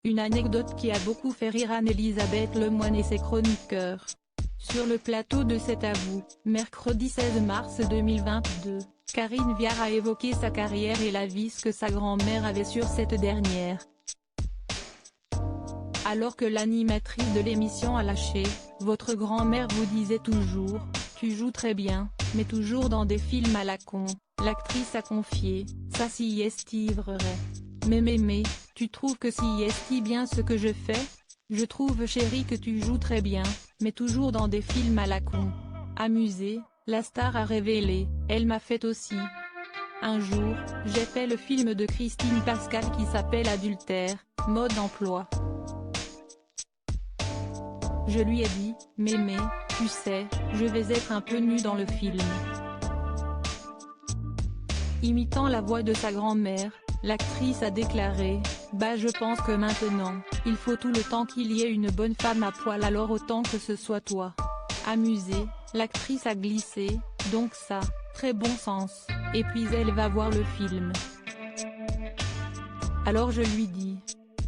Une anecdote qui a beaucoup fait rire Anne-Elisabeth Lemoine et ses chroniqueurs. Sur le plateau de C'est à vous, mercredi 16 mars 2022, Karine Viard a évoqué sa carrière et la vis que sa grand-mère avait sur cette dernière. Alors que l'animatrice de l'émission a lâché, votre grand-mère vous disait toujours, tu joues très bien, mais toujours dans des films à la con, l'actrice a confié, ça s'y estivrerait. Mais, tu trouves que s'y estive bien ce que je fais? Je trouve chérie que tu joues très bien, mais toujours dans des films à la con. Amusée, la star a révélé, elle m'a fait aussi. Un jour, j'ai fait le film de Christine Pascal qui s'appelle Adultère, mode d'emploi. Je lui ai dit, mais, tu sais, je vais être un peu nue dans le film. Imitant la voix de sa grand-mère, l'actrice a déclaré, bah je pense que maintenant, il faut tout le temps qu'il y ait une bonne femme à poil alors autant que ce soit toi. Amusée, l'actrice a glissé, donc ça, très bon sens, et puis elle va voir le film. Alors je lui dis,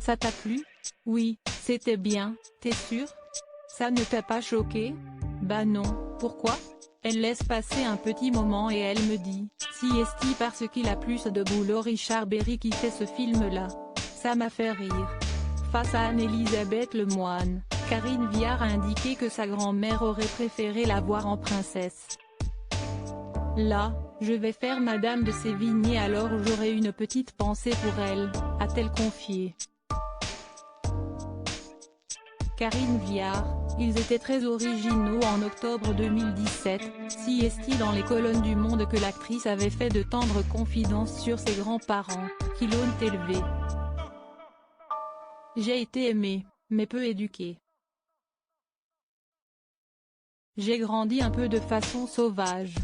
ça t'a plu? Oui, c'était bien, t'es sûr? Ça ne t'a pas choqué? Bah non, pourquoi? Elle laisse passer un petit moment et elle me dit, si esti parce qu'il a plus de boulot Richard Berry qui fait ce film-là. Ça m'a fait rire. Face à Anne-Elisabeth Lemoine, Karine Viard a indiqué que sa grand-mère aurait préféré la voir en princesse. Là, je vais faire Madame de Sévigné alors j'aurai une petite pensée pour elle, a-t-elle confié. Karine Viard, ils étaient très originaux en octobre 2017, si esti dans les colonnes du Monde que l'actrice avait fait de tendres confidences sur ses grands-parents, qui l'ont élevée. J'ai été aimée, mais peu éduquée. J'ai grandi un peu de façon sauvage.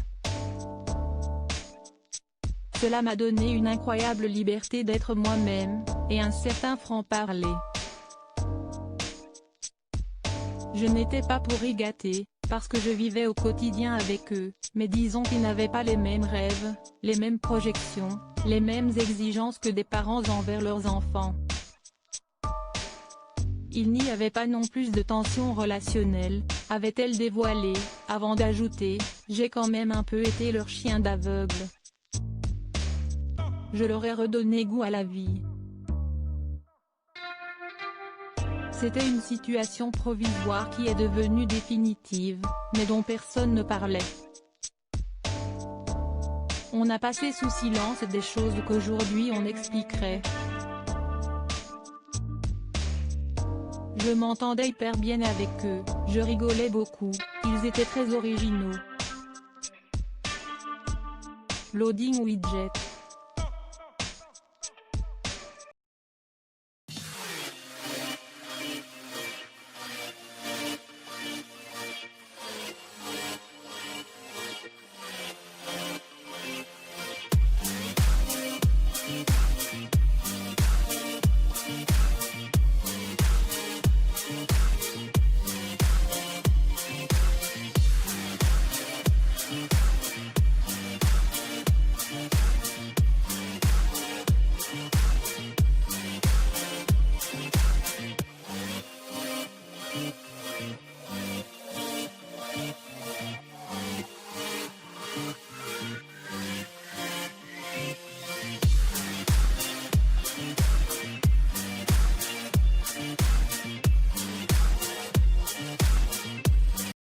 Cela m'a donné une incroyable liberté d'être moi-même, et un certain franc-parler. Je n'étais pas pour y gâter, parce que je vivais au quotidien avec eux, mais disons qu'ils n'avaient pas les mêmes rêves, les mêmes projections, les mêmes exigences que des parents envers leurs enfants. Il n'y avait pas non plus de tension relationnelle, avait-elle dévoilé, avant d'ajouter, j'ai quand même un peu été leur chien d'aveugle. Je leur ai redonné goût à la vie. C'était une situation provisoire qui est devenue définitive, mais dont personne ne parlait. On a passé sous silence des choses qu'aujourd'hui on expliquerait. Je m'entendais hyper bien avec eux, je rigolais beaucoup, ils étaient très originaux. Loading widget.